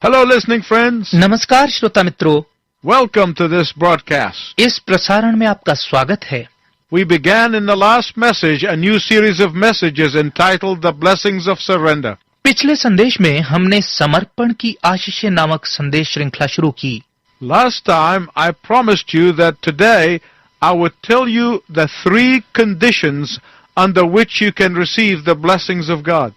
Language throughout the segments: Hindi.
Hello, listening friends. नमस्कार श्रोता मित्रों, Welcome to this broadcast. इस प्रसारण में आपका स्वागत है। We began in the last message a new series of messages entitled The Blessings of Surrender. पिछले संदेश में हमने समर्पण की आशीष नामक संदेश श्रृंखला शुरू की। Last time I promised you that today I would tell you the three conditions under which you can receive the blessings of God.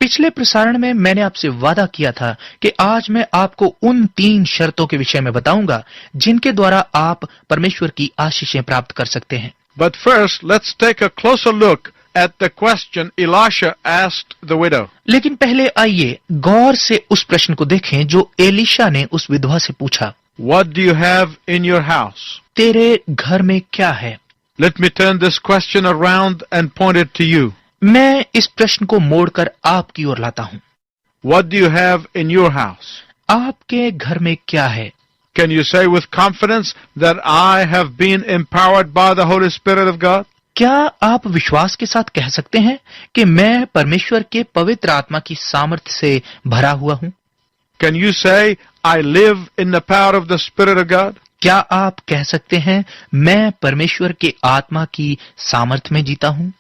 पिछले प्रसारण में मैंने आपसे वादा किया था कि आज मैं आपको उन 3 शर्तों के विषय में बताऊंगा जिनके द्वारा आप परमेश्वर की आशीषें प्राप्त कर सकते हैं। But first, let's take a closer look at the question Elisha asked the widow. लेकिन पहले आइए गौर से उस प्रश्न को देखें जो एलीशा ने उस विधवा से पूछा। What do you have in your house? तेरे घर में क्या है? Let me turn this question around and point it to you. मैं इस प्रश्न को मोड़कर आपकी ओर लाता हूं। What do you have in your house? आपके घर में क्या है? Can you say with confidence that I have been empowered by the Holy Spirit of God? क्या आप विश्वास के साथ कह सकते हैं कि मैं परमेश्वर के पवित्र आत्मा की सामर्थ्य से भरा हुआ हूं? Can you say I live in the power of the Spirit of God? क्या आप कह सकते हैं मैं परमेश्वर के आत्मा की सामर्थ्य में जीता हूं?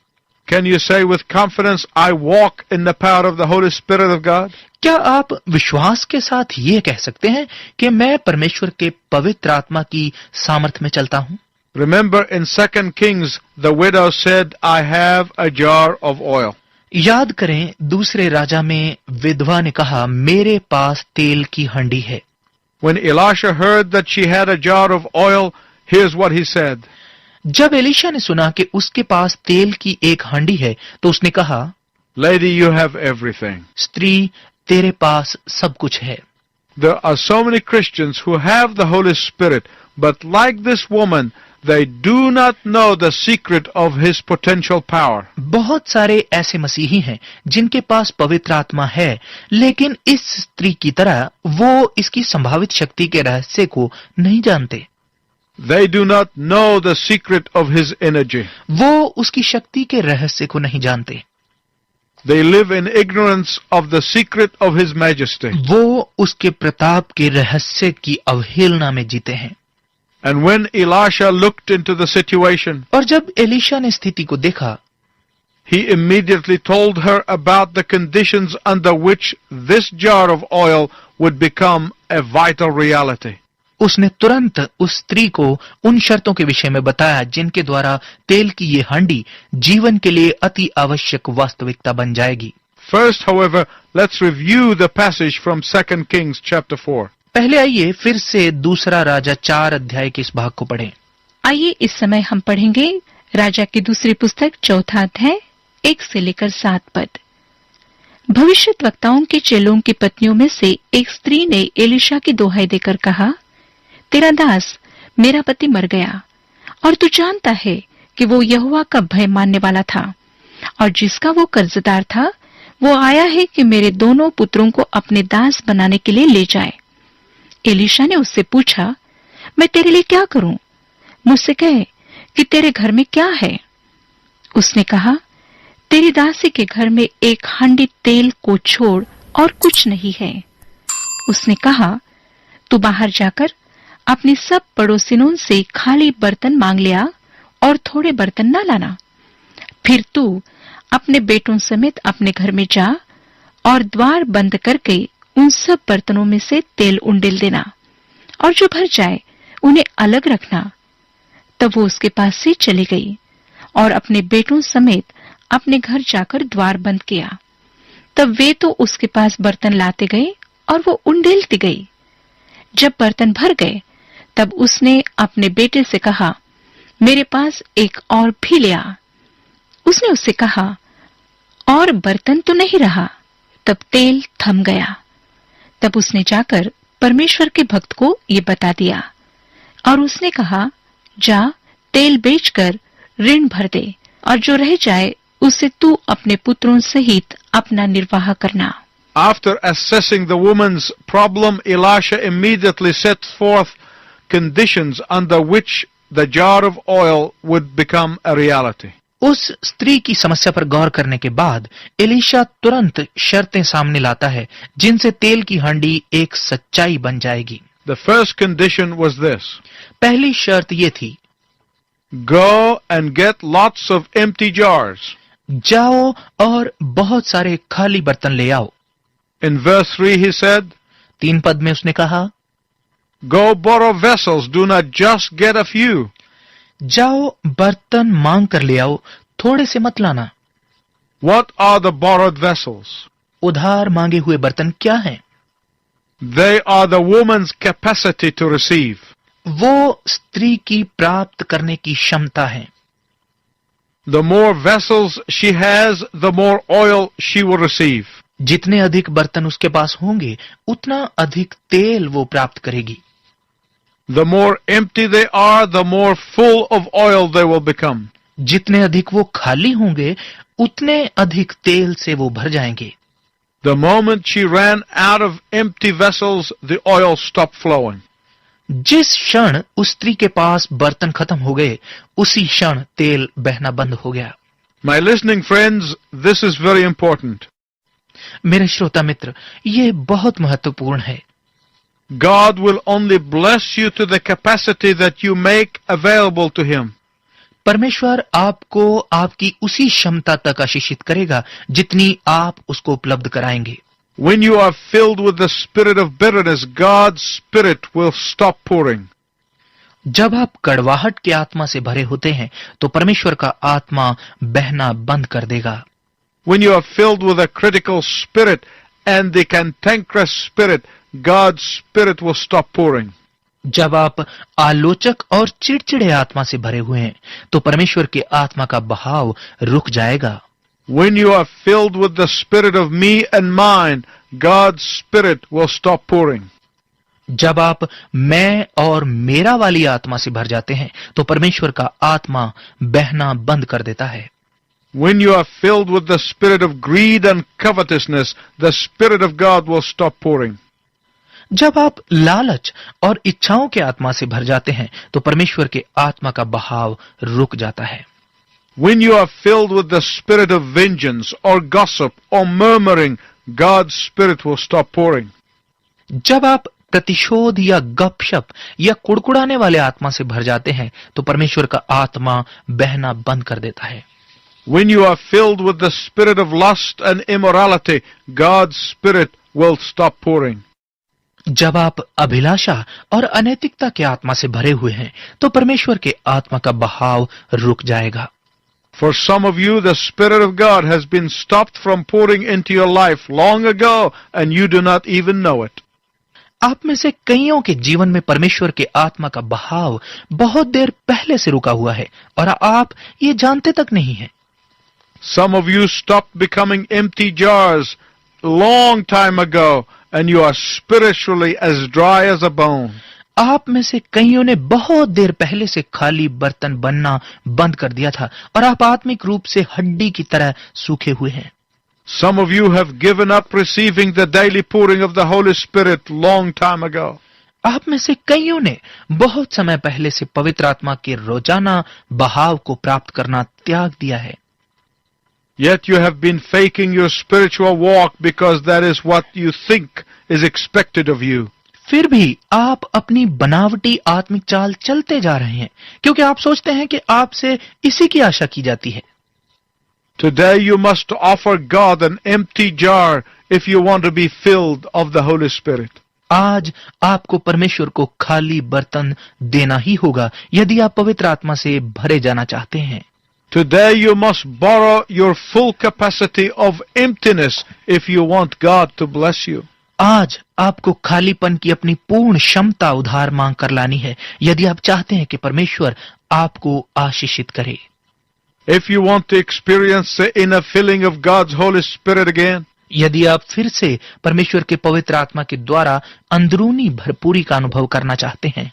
Can you say with confidence I walk in the power of the Holy Spirit of God? क्या आप विश्वास के साथ ये कह सकते हैं कि मैं परमेश्वर के पवित्र आत्मा की सामर्थ्य में चलता हूं? Remember in 2 Kings the widow said I have a jar of oil. याद करें दूसरे राजा में विधवा ने कहा मेरे पास तेल की हंडी है। When Elisha heard that she had a jar of oil, here's what he said. जब एलीशा ने सुना कि उसके पास तेल की एक हंडी है तो उसने कहा, Lady, you have everything. स्त्री, तेरे पास सब कुछ है। There are so many Christians who have the Holy Spirit, but like this woman, they do not know the secret of His potential power. बहुत सारे ऐसे मसीही हैं जिनके पास पवित्र आत्मा है, लेकिन इस स्त्री की तरह वो इसकी संभावित शक्ति के रहस्य को नहीं जानते। They do not know the secret of His energy. वो उसकी शक्ति के रहस्य को नहीं जानते। They live in ignorance of the secret of His majesty. वो उसके प्रताप के रहस्य की अवहेलना में जीते हैं। And when Elisha looked into the situation, और जब एलीशा ने स्थिति को देखा, he immediately told her about the conditions under which this jar of oil would become a vital reality. उसने तुरंत उस स्त्री को उन शर्तों के विषय में बताया जिनके द्वारा तेल की ये हांडी जीवन के लिए अति आवश्यक वास्तविकता बन जाएगी। First, however, let's review the passage from 2 Kings chapter 4. पहले आइए फिर से दूसरा राजा 4 अध्याय के इस भाग को पढ़ें। आइए इस समय हम पढ़ेंगे राजा की दूसरी पुस्तक 4 अध्याय 1 से लेकर 7 पद। भविष्यद्वक्ताओं के चेलों की पत्नियों में से एक स्त्री ने एलीशा की दोहाई देकर कहा, तेरा दास मेरा पति मर गया और तू जानता है कि वो यहोवा का भय मानने वाला था और जिसका वो कर्जदार था वो आया है कि मेरे दोनों पुत्रों को अपने दास बनाने के लिए ले जाए। एलीशा ने उससे पूछा, मैं तेरे लिए क्या करूं? मुझसे कह कि तेरे घर में क्या है? उसने कहा, तेरी दासी के घर में एक हांडी तेल को छोड़ और कुछ नहीं है। उसने कहा, तू बाहर जाकर अपनी सब पड़ोसिनों से खाली बर्तन मांग लिया और थोड़े बर्तन न लाना। फिर तू अपने बेटों समेत अपने घर में जा और द्वार बंद करके उन सब बर्तनों में से तेल उंडेल देना और जो भर जाए उन्हें अलग रखना। तब वो उसके पास से चली गई और अपने बेटों समेत अपने घर जाकर द्वार बंद किया। तब वे तो उसके पास बर्तन लाते गए और वो उंडेलती गई। जब बर्तन भर गए तब उसने अपने बेटे से कहा, मेरे पास एक और भी ले आ। उसने उससे कहा, और बर्तन तो नहीं रहा। तब तेल थम गया। तब उसने जाकर परमेश्वर के भक्त को ये बता दिया और उसने कहा, जा तेल बेचकर ऋण भर दे और जो रह जाए उससे तू अपने पुत्रों सहित अपना निर्वाह करना। After assessing the woman's problem, Elisha immediately set forth conditions under which the jar of oil would become a reality. उस स्त्री की समस्या पर गौर करने के बाद एलीशा तुरंत शर्तें सामने लाता है जिनसे तेल की हांडी एक सच्चाई बन जाएगी। The first condition was this: पहली शर्त ये थी, go and get lots of empty jars. जाओ और बहुत सारे खाली बर्तन ले आओ। In verse 3 he said, 3 पद में उसने कहा, go borrow vessels, do not just get a few. जाओ बर्तन मांग कर ले आओ, थोड़े से मत लाना। What are the borrowed vessels? उधार मांगे हुए बर्तन क्या हैं? They are the woman's capacity to receive. वो स्त्री की प्राप्त करने की क्षमता है। The more vessels she has, the more oil she will receive. जितने अधिक बर्तन उसके पास होंगे उतना अधिक तेल वो प्राप्त करेगी। The more empty they are, the more full of oil they will become. जितने अधिक वो खाली होंगे उतने अधिक तेल से वो भर जाएंगे। The moment she ran out of empty vessels, the oil stopped flowing. जिस क्षण उस स्त्री के पास बर्तन खत्म हो गए उसी क्षण तेल बहना बंद हो गया। My listening friends, this is very important. मेरे श्रोता मित्र, ये बहुत महत्वपूर्ण है। God will only bless you to the capacity that you make available to Him. परमेश्वर आपको आपकी उसी क्षमता तक आशीषित करेगा जितनी आप उसको उपलब्ध कराएंगे। When you are filled with the spirit of bitterness, God's spirit will stop pouring. जब आप कड़वाहट की आत्मा से भरे होते हैं तो परमेश्वर का आत्मा बहना बंद कर देगा। When you are filled with a critical spirit and the cantankerous spirit, God's spirit will stop pouring. जब आप आलोचक और चिड़चिड़े आत्मा से भरे हुए हैं तो परमेश्वर के आत्मा का बहाव रुक जाएगा। When you are filled with the spirit of me and mine, God's spirit will stop pouring. जब आप मैं और मेरा वाली आत्मा से भर जाते हैं तो परमेश्वर का आत्मा बहना बंद कर देता है। When you are filled with the spirit of greed and covetousness, the spirit of God will stop pouring. जब आप लालच और इच्छाओं के आत्मा से भर जाते हैं तो परमेश्वर के आत्मा का बहाव रुक जाता है। When you are filled with the spirit of vengeance or gossip or murmuring, God's spirit will stop pouring. जब आप प्रतिशोध या गपशप या कुड़कुड़ाने वाले आत्मा से भर जाते हैं तो परमेश्वर का आत्मा बहना बंद कर देता है। When you are filled with the spirit of lust and immorality, God's spirit will stop pouring. जब आप अभिलाषा और अनैतिकता के आत्मा से भरे हुए हैं तो परमेश्वर के आत्मा का बहाव रुक जाएगा। For some of you, the Spirit of God has been stopped from pouring into your life long ago, and you do not even know it. आप में से कईयों के जीवन में परमेश्वर के आत्मा का बहाव बहुत देर पहले से रुका हुआ है और आप ये जानते तक नहीं हैं। Some of you stopped becoming empty jars long time ago, and you are spiritually as dry as a bone. आप में से कईयों ने बहुत देर पहले से खाली बर्तन बनना बंद कर दिया था और आप आत्मिक रूप से हड्डी की तरह सूखे हुए हैं। Some of you have given up receiving the daily pouring of the Holy Spirit long time ago. आप में से कईयों ने बहुत समय पहले से पवित्र आत्मा के रोजाना बहाव को प्राप्त करना त्याग दिया है। Yet you have been faking your spiritual walk because that is what you think is expected of you. फिर भी आप अपनी बनावटी आत्मिक चाल चलते जा रहे हैं क्योंकि आप सोचते हैं कि आपसे इसी की आशा की जाती है। Today you must offer God an empty jar if you want to be filled of the Holy Spirit. आज आपको परमेश्वर को खाली बर्तन देना ही होगा यदि आप पवित्र आत्मा से भरे जाना चाहते हैं। Today you must borrow your full capacity of emptiness if you want God to bless you. आज आपको खालीपन की अपनी पूर्ण क्षमता उधार मांग कर लानी है यदि आप चाहते हैं कि परमेश्वर आपको आशीषित करे। If you want to experience the inner filling of God's Holy Spirit again, यदि आप फिर से परमेश्वर के पवित्र आत्मा के द्वारा अंदरूनी भरपूरी का अनुभव करना चाहते हैं,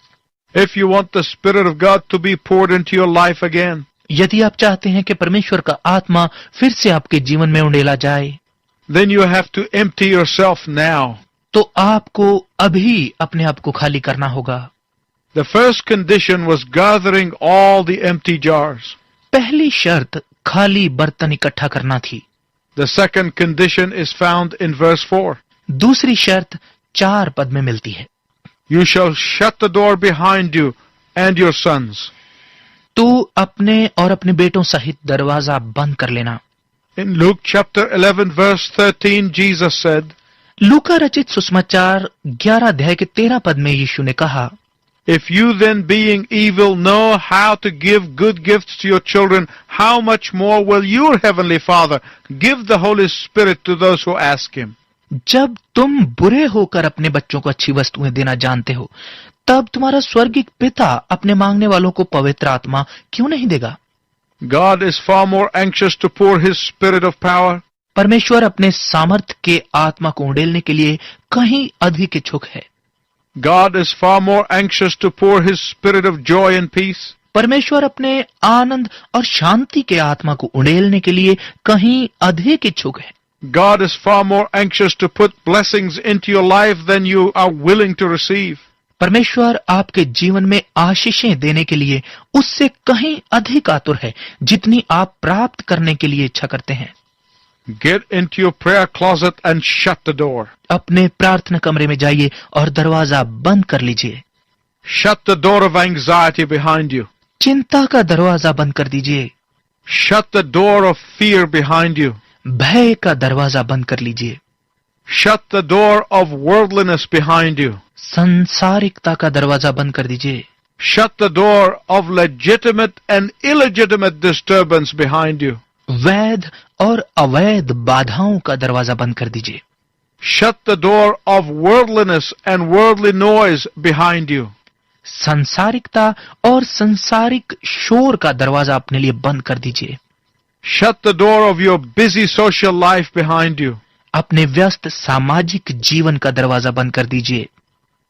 if you want the Spirit of God to be poured into your life again, यदि आप चाहते हैं कि परमेश्वर का आत्मा फिर से आपके जीवन में उंडेला जाए, then you have to empty yourself now. तो आपको अभी अपने आप को खाली करना होगा। The first condition was gathering all the empty jars. पहली शर्त खाली बर्तन इकट्ठा करना थी। The second condition is found in verse 4. दूसरी शर्त 4 पद में मिलती है। You shall shut the door behind you and your sons. तू अपने और अपने बेटों सहित दरवाजा बंद कर लेना। In Luke chapter 11 verse 13, Jesus said, लूका रचित सुसमाचार 11 अध्याय के 13 पद में यीशु ने कहा, If you then being evil know how to give good gifts to your children, how much more will your heavenly Father give the Holy Spirit to those who ask Him? जब तुम बुरे होकर अपने बच्चों को अच्छी वस्तुएं देना जानते हो, तब तुम्हारा स्वर्गिक पिता अपने मांगने वालों को पवित्र आत्मा क्यों नहीं देगा? God is far more anxious to pour His Spirit of power. परमेश्वर अपने सामर्थ्य के आत्मा को उड़ेलने के लिए कहीं अधिक इच्छुक है। God is far more anxious to pour His Spirit of joy and peace. परमेश्वर अपने आनंद और शांति के आत्मा को उड़ेलने के लिए कहीं अधिक इच्छुक है। God is far more anxious to put blessings into your life than you are willing to receive. परमेश्वर आपके जीवन में आशीषें देने के लिए उससे कहीं अधिक आतुर है जितनी आप प्राप्त करने के लिए इच्छा करते हैं। Get into your prayer closet and shut the door. अपने प्रार्थना कमरे में जाइए और दरवाजा बंद कर लीजिए। Shut the door of anxiety behind you. चिंता का दरवाजा बंद कर दीजिए। Shut the door of fear behind you. भय का दरवाजा बंद कर लीजिए। Shut the door of worldliness behind you. संसारिकता का दरवाजा बंद कर दीजिए। Shut the door of legitimate and illegitimate disturbance behind you. वैध और अवैध बाधाओं का दरवाजा बंद कर दीजिए। Shut the door of worldliness and worldly noise behind you. संसारिकता और संसारिक शोर का दरवाजा अपने लिए बंद कर दीजिए। Shut the door of your busy social life behind you. अपने व्यस्त सामाजिक जीवन का दरवाजा बंद कर दीजिए।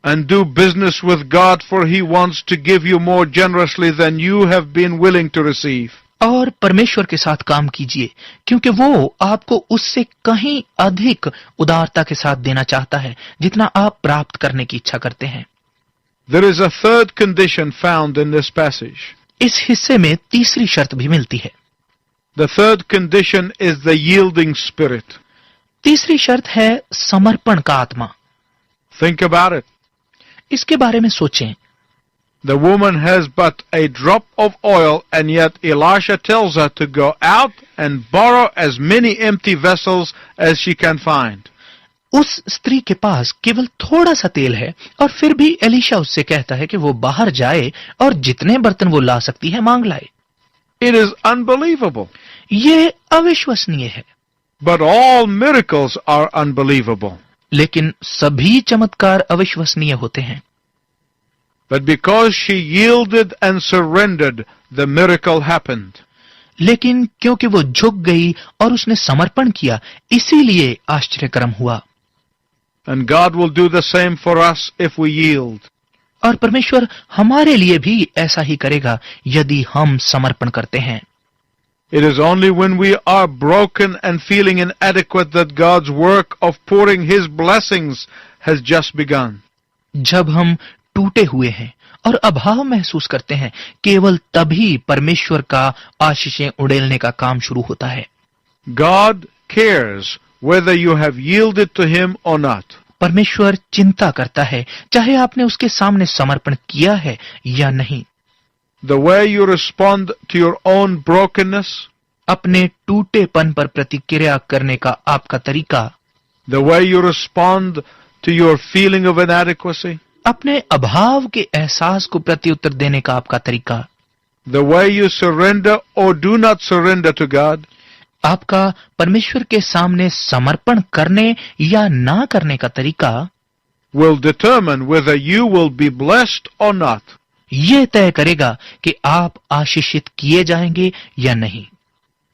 And do business with God, for He wants to give you more generously than you have been willing to receive. और परमेश्वर के साथ काम कीजिए, क्योंकि वो आपको उससे कहीं अधिक उदारता के साथ देना चाहता है जितना आप प्राप्त करने की इच्छा करते हैं। There is a third condition found in this passage. इस हिस्से में तीसरी शर्त भी मिलती है। The third condition is the yielding spirit. तीसरी शर्त है समर्पण का आत्मा। Think about it. इसके बारे में सोचें। The woman has but a drop of oil, and yet Elisha tells her to go out and borrow as many empty vessels as she can find. उस स्त्री के पास केवल थोड़ा सा तेल है और फिर भी एलीशा उससे कहता है कि वो बाहर जाए और जितने बर्तन वो ला सकती है मांग लाए। It is unbelievable. ये अविश्वसनीय है। But all miracles are unbelievable. लेकिन सभी चमत्कार अविश्वसनीय होते हैं। But because she yielded and surrendered, the miracle happened. लेकिन क्योंकि वो झुक गई और उसने समर्पण किया, इसीलिए आश्चर्यक्रम हुआ। And God will do the same for us if we yield. और परमेश्वर हमारे लिए भी ऐसा ही करेगा यदि हम समर्पण करते हैं। It is only when we are broken and feeling inadequate that God's work of pouring His blessings has just begun. जब हम टूटे हुए हैं और अभाव महसूस करते हैं, केवल तभी परमेश्वर का आशीषें उड़ेलने का काम शुरू होता है। God cares whether you have yielded to Him or not. परमेश्वर चिंता करता है चाहे आपने उसके सामने समर्पण किया है या नहीं। The way you respond to your own brokenness, अपने टूटेपन पर प्रतिक्रिया करने का आपका तरीका, the way you respond to your feeling of inadequacy, अपने अभाव के एहसास को प्रत्युत्तर देने का आपका तरीका, the way you surrender or do not surrender to God, आपका परमेश्वर के सामने समर्पण करने या ना करने का तरीका will determine whether you will be blessed or not. ये तय करेगा कि आप आशीषित किए जाएंगे या नहीं।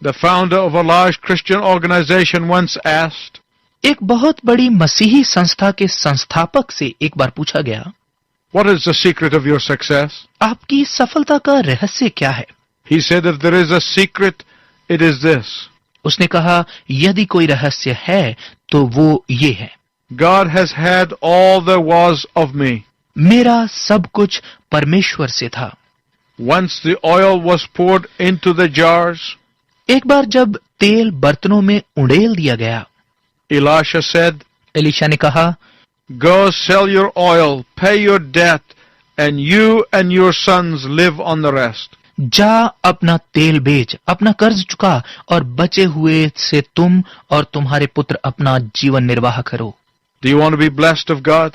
The founder of a large Christian organization once asked, एक बहुत बड़ी मसीही संस्था के संस्थापक से एक बार पूछा गया, "What is the secret of your success?" आपकी सफलता का रहस्य क्या है? He said, "If there is a secret, it is this. उसने कहा, यदि कोई रहस्य है तो वो ये है, God has had all there was of me. मेरा सब कुछ परमेश्वर से था। Once the oil was poured into the jars, एक बार जब तेल बर्तनों में उड़ेल दिया गया, Elisha said, एलीशा ने कहा, Go sell your oil, pay your debt, and you and your sons live on the rest. जा अपना तेल बेच, अपना कर्ज चुका और बचे हुए से तुम और तुम्हारे पुत्र अपना जीवन निर्वाह करो। Do you want to be blessed of God?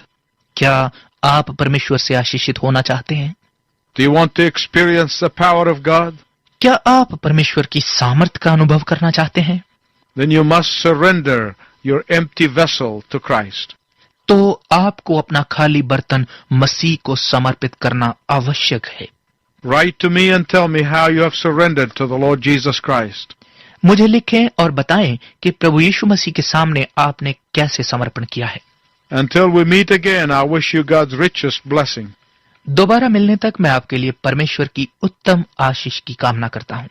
क्या आप परमेश्वर से आशीषित होना चाहते हैं? Do you want to experience the power of God? क्या आप परमेश्वर की सामर्थ्य का अनुभव करना चाहते हैं? Then you must surrender your empty vessel to Christ. तो आपको अपना खाली बर्तन मसीह को समर्पित करना आवश्यक है। Write to me and tell me how you have surrendered to the Lord Jesus Christ. मुझे लिखें और बताएं कि प्रभु यीशु मसीह के सामने आपने कैसे समर्पण किया है। Until we meet again, I wish you God's richest blessing. दोबारा मिलने तक मैं आपके लिए परमेश्वर की उत्तम आशीष की कामना करता हूं।